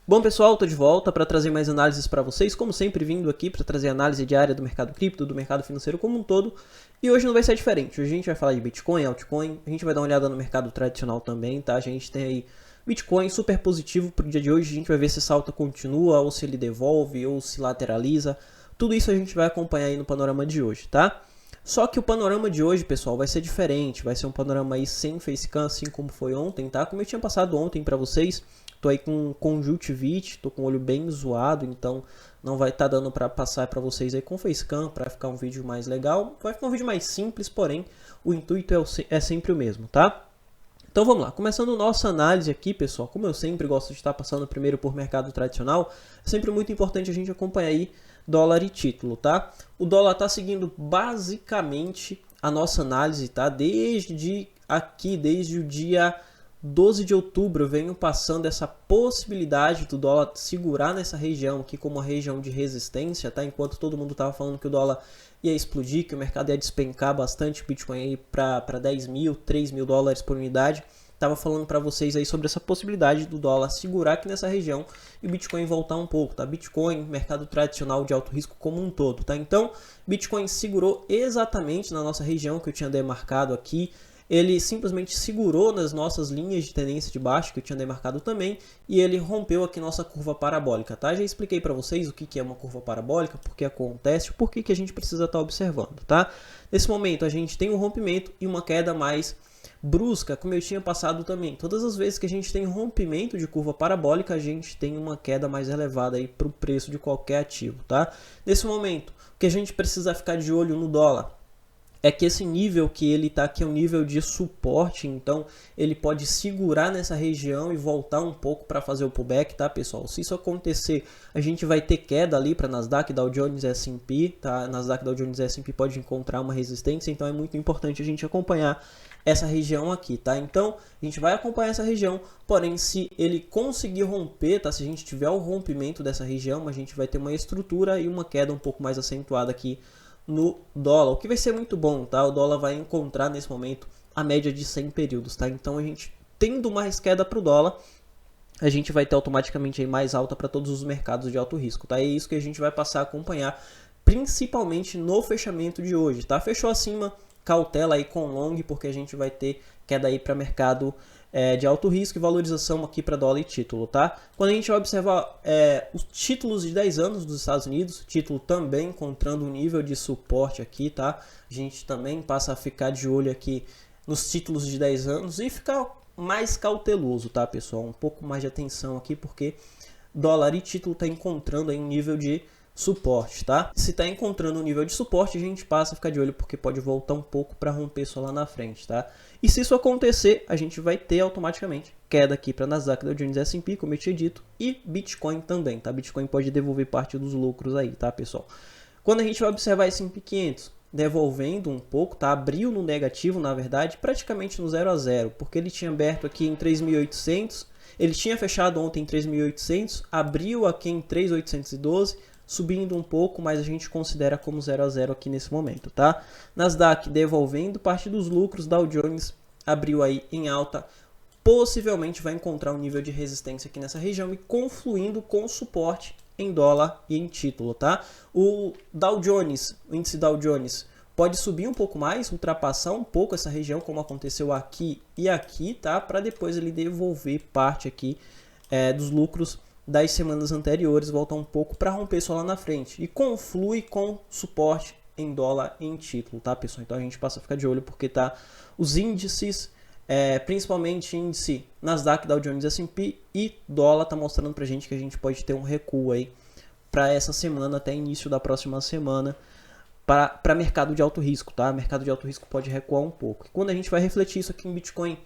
Bom pessoal, estou de volta para trazer mais análises para vocês, como sempre vindo aqui para trazer análise diária do mercado cripto, do mercado financeiro como um todo. E hoje não vai ser diferente, hoje a gente vai falar de Bitcoin, altcoin, a gente vai dar uma olhada no mercado tradicional também, tá? A gente tem aí Bitcoin super positivo para o dia de hoje, a gente vai ver se essa alta continua, ou se ele devolve, ou se lateraliza. Tudo isso a gente vai acompanhar aí no panorama de hoje, tá? Só que o panorama de hoje, pessoal, vai ser diferente, vai ser um panorama aí sem facecam, assim como foi ontem, tá? Como eu tinha passado ontem para vocês, tô aí com conjuntivite, tô com o olho bem zoado, então não vai estar dando para passar para vocês aí com facecam, para ficar um vídeo mais legal. Vai ficar um vídeo mais simples, porém o intuito é sempre o mesmo, tá? Então vamos lá, começando nossa análise aqui, pessoal, como eu sempre gosto de estar passando primeiro por mercado tradicional, é sempre muito importante a gente acompanhar aí dólar e título, tá? O dólar está seguindo basicamente a nossa análise, tá? Desde o dia 12 de outubro, eu venho passando essa possibilidade do dólar segurar nessa região aqui como uma região de resistência, tá? Enquanto todo mundo estava falando que o dólar ia explodir, que o mercado ia despencar bastante, o Bitcoin aí para 10 mil, 3 mil dólares por unidade. Tava falando para vocês aí sobre essa possibilidade do dólar segurar aqui nessa região e o Bitcoin voltar um pouco, tá? Bitcoin, mercado tradicional de alto risco como um todo, tá? Então, Bitcoin segurou exatamente na nossa região que eu tinha demarcado aqui. Ele simplesmente segurou nas nossas linhas de tendência de baixo, que eu tinha demarcado também, e ele rompeu aqui nossa curva parabólica, tá? Já expliquei para vocês o que é uma curva parabólica, por que acontece, por que a gente precisa estar observando, tá? Nesse momento, a gente tem um rompimento e uma queda mais brusca, como eu tinha passado também. Todas as vezes que a gente tem rompimento de curva parabólica, a gente tem uma queda mais elevada aí para o preço de qualquer ativo, tá? Nesse momento, o que a gente precisa ficar de olho no dólar é que esse nível que ele está aqui é um nível de suporte, então ele pode segurar nessa região e voltar um pouco para fazer o pullback, tá, pessoal? Se isso acontecer, a gente vai ter queda ali para Nasdaq, Dow Jones, S&P, tá? Nasdaq, Dow Jones e S&P pode encontrar uma resistência, então é muito importante a gente acompanhar essa região aqui, tá? Então, a gente vai acompanhar essa região, porém, se ele conseguir romper, tá? Se a gente tiver o rompimento dessa região, a gente vai ter uma estrutura e uma queda um pouco mais acentuada aqui no dólar, o que vai ser muito bom, tá? O dólar vai encontrar nesse momento a média de 100 períodos, tá? Então a gente tendo mais queda para o dólar, a gente vai ter automaticamente aí mais alta para todos os mercados de alto risco, tá? É isso que a gente vai passar a acompanhar, principalmente no fechamento de hoje, tá? Fechou acima, cautela aí com long, porque a gente vai ter queda aí para mercado de alto risco e valorização aqui para dólar e título, tá? Quando a gente vai observar os títulos de 10 anos dos Estados Unidos, título também encontrando um nível de suporte aqui, tá? A gente também passa a ficar de olho aqui nos títulos de 10 anos e ficar mais cauteloso, tá, pessoal? Um pouco mais de atenção aqui, porque dólar e título tá encontrando aí um nível de suporte, tá? Se tá encontrando um nível de suporte, a gente passa a ficar de olho porque pode voltar um pouco para romper só lá na frente, tá? E se isso acontecer, a gente vai ter automaticamente queda aqui para Nasdaq, Dow Jones, S&P, como eu tinha dito, e Bitcoin também, tá? Bitcoin pode devolver parte dos lucros aí, tá, pessoal? Quando a gente vai observar S&P 500 devolvendo um pouco, tá? Abriu no negativo, na verdade, praticamente no 0 a 0, porque ele tinha aberto aqui em 3.800, ele tinha fechado ontem em 3.800, abriu aqui em 3.812, subindo um pouco, mas a gente considera como 0 a 0 aqui nesse momento, tá? Nasdaq devolvendo parte dos lucros, Dow Jones abriu aí em alta, possivelmente vai encontrar um nível de resistência aqui nessa região e confluindo com suporte em dólar e em título, tá? O Dow Jones, o índice Dow Jones pode subir um pouco mais, ultrapassar um pouco essa região, como aconteceu aqui e aqui, tá? Para depois ele devolver parte aqui dos lucros das semanas anteriores, volta um pouco para romper só lá na frente e conflui com suporte em dólar e em título, tá, pessoal? Então a gente passa a ficar de olho porque tá os índices, principalmente índice Nasdaq, Dow Jones, S&P e dólar tá mostrando pra gente que a gente pode ter um recuo aí para essa semana até início da próxima semana para mercado de alto risco, tá? Mercado de alto risco pode recuar um pouco. E quando a gente vai refletir isso aqui em Bitcoin,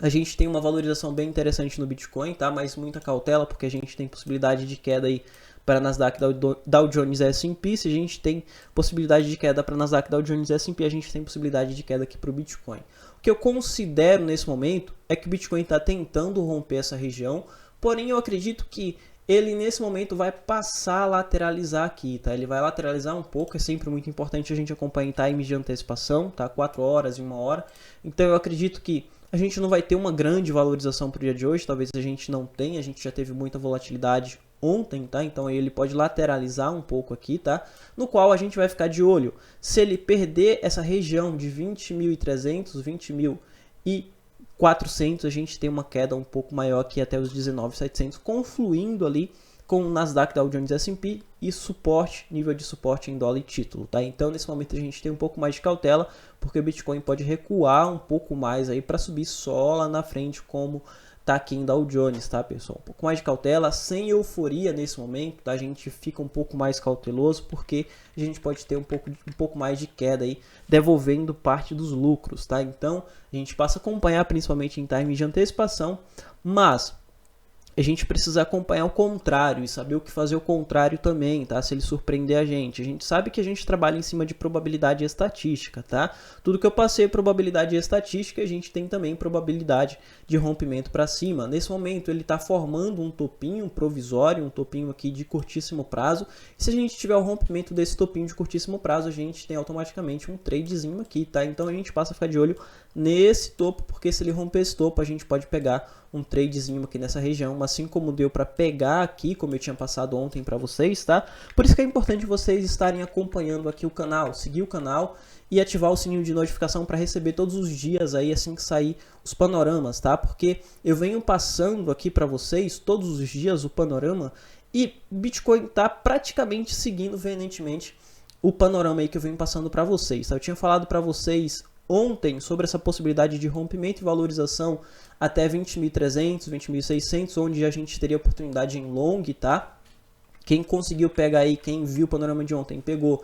a gente tem uma valorização bem interessante no Bitcoin, tá? Mas muita cautela, porque a gente tem possibilidade de queda aí para Nasdaq, Dow Jones e S&P. Se a gente tem possibilidade de queda para Nasdaq, Dow Jones e S&P, a gente tem possibilidade de queda aqui para o Bitcoin. O que eu considero nesse momento é que o Bitcoin está tentando romper essa região, porém eu acredito que ele nesse momento vai passar a lateralizar aqui, tá? Ele vai lateralizar um pouco, é sempre muito importante a gente acompanhar em times de antecipação, tá? 4 horas e 1 hora. Então eu acredito que a gente não vai ter uma grande valorização para o dia de hoje, talvez a gente não tenha, a gente já teve muita volatilidade ontem, tá? Então ele pode lateralizar um pouco aqui, tá? No qual a gente vai ficar de olho. Se ele perder essa região de 20.300, 20.400, a gente tem uma queda um pouco maior aqui até os 19.700, confluindo ali com o Nasdaq, Dow Jones, S&P e suporte, nível de suporte em dólar e título, tá? Então nesse momento a gente tem um pouco mais de cautela, porque o Bitcoin pode recuar um pouco mais aí para subir só lá na frente, como tá aqui em Dow Jones, tá, pessoal? Um pouco mais de cautela, sem euforia nesse momento, tá? A gente fica um pouco mais cauteloso, porque a gente pode ter um pouco mais de queda aí, devolvendo parte dos lucros, tá? Então, a gente passa a acompanhar principalmente em time de antecipação, mas a gente precisa acompanhar o contrário e saber o que fazer o contrário também, tá? Se ele surpreender a gente. A gente sabe que a gente trabalha em cima de probabilidade e estatística, tá? Tudo que eu passei é probabilidade e estatística, a gente tem também probabilidade de rompimento para cima. Nesse momento ele está formando um topinho provisório, um topinho aqui de curtíssimo prazo. E se a gente tiver o rompimento desse topinho de curtíssimo prazo, a gente tem automaticamente um tradezinho aqui, tá? Então a gente passa a ficar de olho nesse topo, porque se ele romper esse topo, a gente pode pegar um tradezinho aqui nessa região, assim como deu para pegar aqui, como eu tinha passado ontem para vocês, tá? Por isso que é importante vocês estarem acompanhando aqui o canal, seguir o canal e ativar o sininho de notificação para receber todos os dias aí assim que sair os panoramas, tá? Porque eu venho passando aqui para vocês todos os dias o panorama e Bitcoin tá praticamente seguindo veementemente o panorama aí que eu venho passando para vocês, tá? Eu tinha falado para vocês ontem sobre essa possibilidade de rompimento e valorização até 20.300, 20.600, onde a gente teria oportunidade em long, tá? Quem conseguiu pegar aí, quem viu o panorama de ontem, pegou,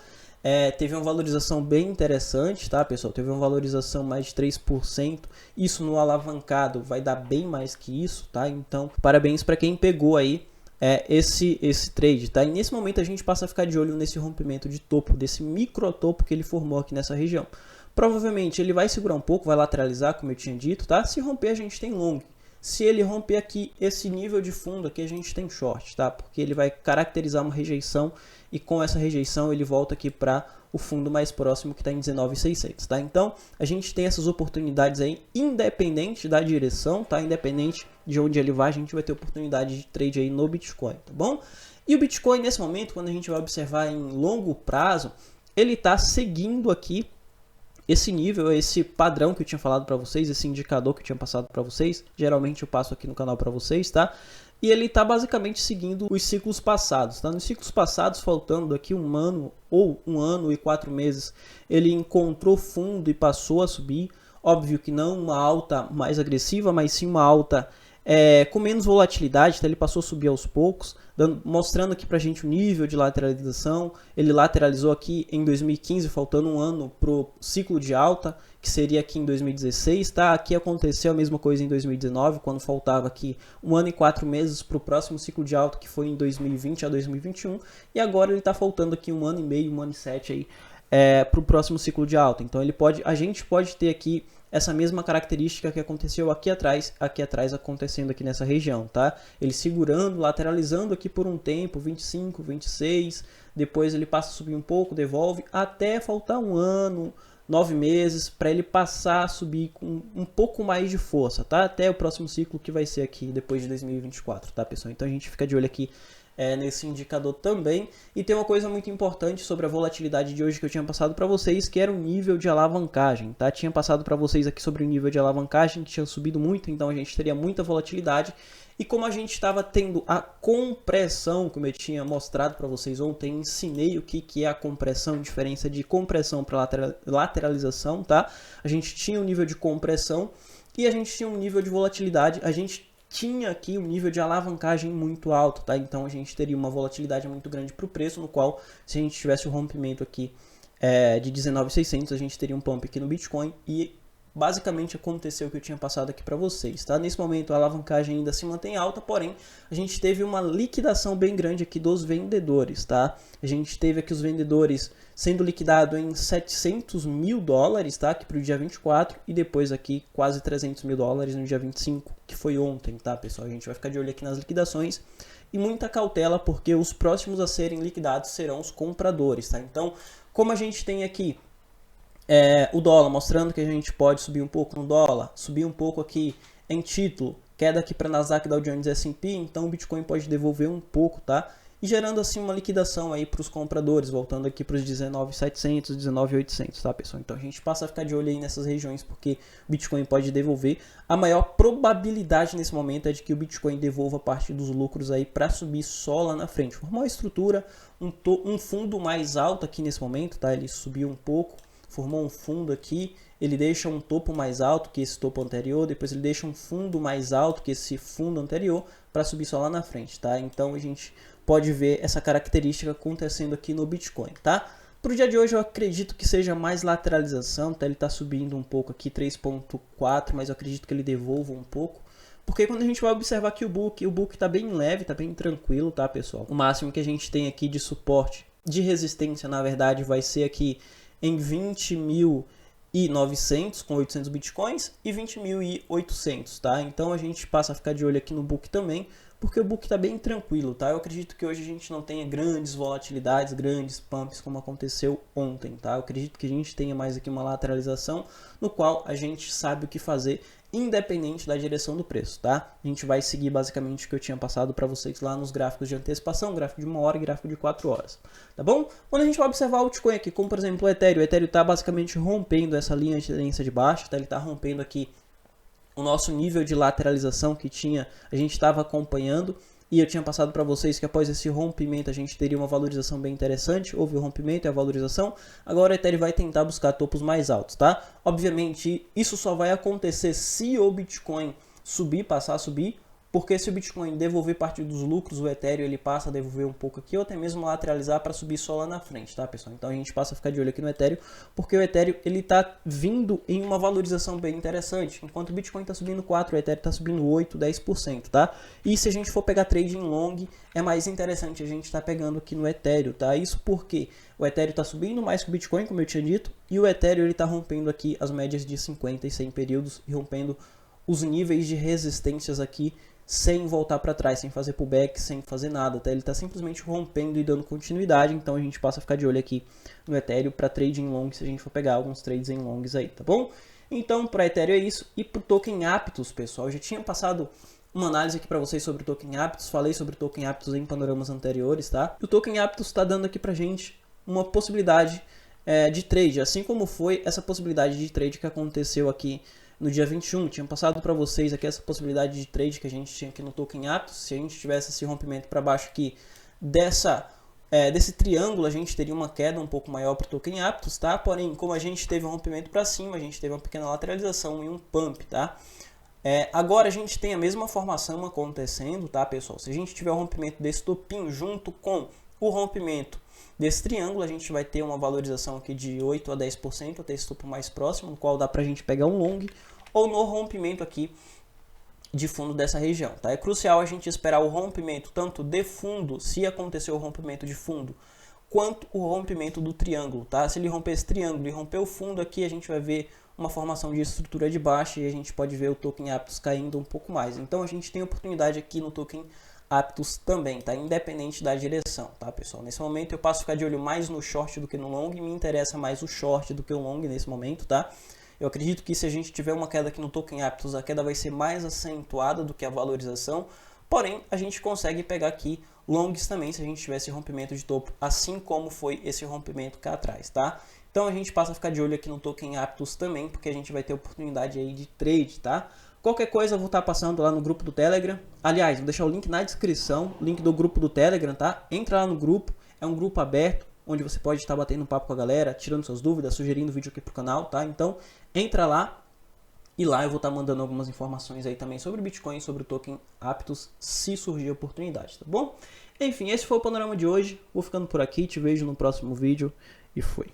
teve uma valorização bem interessante, tá, pessoal? Teve uma valorização mais de 3%, isso no alavancado vai dar bem mais que isso, tá? Então, parabéns para quem pegou aí esse trade, tá? E nesse momento a gente passa a ficar de olho nesse rompimento de topo, desse micro topo que ele formou aqui nessa região. Provavelmente ele vai segurar um pouco, vai lateralizar, como eu tinha dito, tá? Se romper, a gente tem long. Se ele romper aqui esse nível de fundo aqui, a gente tem short, tá? Porque ele vai caracterizar uma rejeição e com essa rejeição ele volta aqui para o fundo mais próximo que está em 19.600, tá? Então, a gente tem essas oportunidades aí, independente da direção, tá? Independente de onde ele vai, a gente vai ter oportunidade de trade aí no Bitcoin, tá bom? E o Bitcoin, nesse momento, quando a gente vai observar em longo prazo, ele está seguindo aqui esse nível, esse padrão que eu tinha falado para vocês, esse indicador que eu tinha passado para vocês, geralmente eu passo aqui no canal para vocês, tá? E ele está basicamente seguindo os ciclos passados, tá? Nos ciclos passados, faltando daqui um ano ou 1 ano e 4 meses, ele encontrou fundo e passou a subir. Óbvio que não uma alta mais agressiva, mas sim uma alta com menos volatilidade, tá? Ele passou a subir aos poucos, mostrando aqui pra gente o nível de lateralização. Ele lateralizou aqui em 2015, faltando um ano pro ciclo de alta, que seria aqui em 2016, tá? Aqui aconteceu a mesma coisa em 2019, quando faltava aqui 1 ano e 4 meses pro próximo ciclo de alta, que foi em 2020 a 2021, e agora ele tá faltando aqui 1 ano e meio, 1 ano e 7 aí, pro próximo ciclo de alta. Então a gente pode ter aqui essa mesma característica que aconteceu aqui atrás acontecendo aqui nessa região, tá? Ele segurando, lateralizando aqui por um tempo, 25, 26, depois ele passa a subir um pouco, devolve, até faltar 1 ano, 9 meses, para ele passar a subir com um pouco mais de força, tá? Até o próximo ciclo que vai ser aqui depois de 2024, tá, pessoal? Então a gente fica de olho aqui nesse indicador também. E tem uma coisa muito importante sobre a volatilidade de hoje que eu tinha passado para vocês, que era o nível de alavancagem, tá? Tinha passado para vocês aqui sobre o nível de alavancagem, que tinha subido muito, então a gente teria muita volatilidade. E como a gente estava tendo a compressão, como eu tinha mostrado para vocês ontem, ensinei o que é a compressão, diferença de compressão para lateralização, tá? A gente tinha um nível de compressão e a gente tinha um nível de volatilidade, a gente tinha aqui um nível de alavancagem muito alto, tá? Então a gente teria uma volatilidade muito grande para o preço, no qual se a gente tivesse o rompimento aqui de 19.600, a gente teria um pump aqui no Bitcoin e basicamente aconteceu o que eu tinha passado aqui para vocês, tá? Nesse momento a alavancagem ainda se mantém alta, porém a gente teve uma liquidação bem grande aqui dos vendedores, tá? A gente teve aqui os vendedores sendo liquidado em 700 mil dólares, tá? Aqui para o dia 24 e depois aqui quase 300 mil dólares no dia 25, que foi ontem, tá, pessoal? A gente vai ficar de olho aqui nas liquidações e muita cautela, porque os próximos a serem liquidados serão os compradores, tá? Então, como a gente tem aqui o dólar mostrando que a gente pode subir um pouco no dólar, subir um pouco aqui em título, queda aqui para Nasdaq, Dow Jones e S&P, então o Bitcoin pode devolver um pouco, tá? E gerando assim uma liquidação aí para os compradores, voltando aqui para os 19.700, 19.800, tá, pessoal? Então a gente passa a ficar de olho aí nessas regiões, porque o Bitcoin pode devolver. A maior probabilidade nesse momento é de que o Bitcoin devolva parte dos lucros aí para subir só lá na frente. Formar uma estrutura, um fundo mais alto aqui nesse momento, tá? Ele subiu um pouco, formou um fundo aqui, ele deixa um topo mais alto que esse topo anterior, depois ele deixa um fundo mais alto que esse fundo anterior para subir só lá na frente, tá? Então a gente pode ver essa característica acontecendo aqui no Bitcoin, tá? Para o dia de hoje eu acredito que seja mais lateralização, tá? Ele está subindo um pouco aqui, 3.4, mas eu acredito que ele devolva um pouco. Porque quando a gente vai observar aqui o book está bem leve, tá bem tranquilo, tá, pessoal? O máximo que a gente tem aqui de suporte, de resistência, na verdade, vai ser aqui em 20.900 com 800 bitcoins e 20.800, tá? Então a gente passa a ficar de olho aqui no book também, porque o book está bem tranquilo, tá? Eu acredito que hoje a gente não tenha grandes volatilidades, grandes pumps como aconteceu ontem, tá? Eu acredito que a gente tenha mais aqui uma lateralização no qual a gente sabe o que fazer independente da direção do preço, tá? A gente vai seguir basicamente o que eu tinha passado para vocês lá nos gráficos de antecipação, gráfico de 1 hora e gráfico de 4 horas, tá bom? Quando a gente vai observar o altcoin aqui, como por exemplo o Ethereum está basicamente rompendo essa linha de tendência de baixa, tá? Ele está rompendo aqui o nosso nível de lateralização que a gente estava acompanhando, e eu tinha passado para vocês que após esse rompimento a gente teria uma valorização bem interessante. Houve o rompimento e a valorização. Agora o Ethereum vai tentar buscar topos mais altos, tá? Obviamente isso só vai acontecer se o Bitcoin subir, passar a subir, porque se o Bitcoin devolver parte dos lucros, o Ethereum ele passa a devolver um pouco aqui, ou até mesmo lateralizar para subir só lá na frente, tá, pessoal? Então a gente passa a ficar de olho aqui no Ethereum, porque o Ethereum ele tá vindo em uma valorização bem interessante. Enquanto o Bitcoin está subindo 4, o Ethereum está subindo 8, 10%, tá? E se a gente for pegar trade em long, é mais interessante a gente estar pegando aqui no Ethereum, tá? Isso porque o Ethereum está subindo mais que o Bitcoin, como eu tinha dito, e o Ethereum ele está rompendo aqui as médias de 50 e 100 períodos e rompendo os níveis de resistências aqui sem voltar para trás, sem fazer pullback, sem fazer nada, tá? Ele está simplesmente rompendo e dando continuidade, então a gente passa a ficar de olho aqui no Ethereum para trade em long, se a gente for pegar alguns trades em longs aí, tá bom? Então, para Ethereum é isso. E para o token Aptos, pessoal, eu já tinha passado uma análise aqui para vocês sobre o token Aptos, falei sobre o token Aptos em panoramas anteriores, tá? E o token Aptos está dando aqui pra gente uma possibilidade de trade, assim como foi essa possibilidade de trade que aconteceu aqui no dia 21, tinha passado para vocês aqui essa possibilidade de trade que a gente tinha aqui no token Aptos. Se a gente tivesse esse rompimento para baixo aqui desse triângulo, a gente teria uma queda um pouco maior para o token Aptos, tá? Porém, como a gente teve um rompimento para cima, a gente teve uma pequena lateralização e um pump, tá? Agora a gente tem a mesma formação acontecendo, tá, pessoal? Se a gente tiver o rompimento desse topinho junto com o rompimento desse triângulo, a gente vai ter uma valorização aqui de 8 a 10% até esse topo mais próximo, no qual dá pra gente pegar um long, ou no rompimento aqui de fundo dessa região, tá? É crucial a gente esperar o rompimento tanto de fundo, se acontecer o rompimento de fundo, quanto o rompimento do triângulo, tá? Se ele romper esse triângulo e romper o fundo aqui, a gente vai ver uma formação de estrutura de baixa e a gente pode ver o token Aptos caindo um pouco mais. Então a gente tem oportunidade aqui no token Aptos também, tá? Independente da direção, tá, pessoal? Nesse momento eu passo a ficar de olho mais no short do que no long, me interessa mais o short do que o long nesse momento, tá? Eu acredito que se a gente tiver uma queda aqui no token Aptos, a queda vai ser mais acentuada do que a valorização, porém a gente consegue pegar aqui longs também se a gente tivesse rompimento de topo, assim como foi esse rompimento cá atrás, tá? Então a gente passa a ficar de olho aqui no token Aptos também, porque a gente vai ter oportunidade aí de trade, tá? Qualquer coisa eu vou estar passando lá no grupo do Telegram. Aliás, vou deixar o link na descrição, link do grupo do Telegram, tá? Entra lá no grupo, é um grupo aberto, onde você pode estar batendo um papo com a galera, tirando suas dúvidas, sugerindo vídeo aqui pro canal, tá? Então, entra lá e lá eu vou estar mandando algumas informações aí também sobre o Bitcoin, sobre o token Aptos, se surgir a oportunidade, tá bom? Enfim, esse foi o panorama de hoje. Vou ficando por aqui, te vejo no próximo vídeo e fui.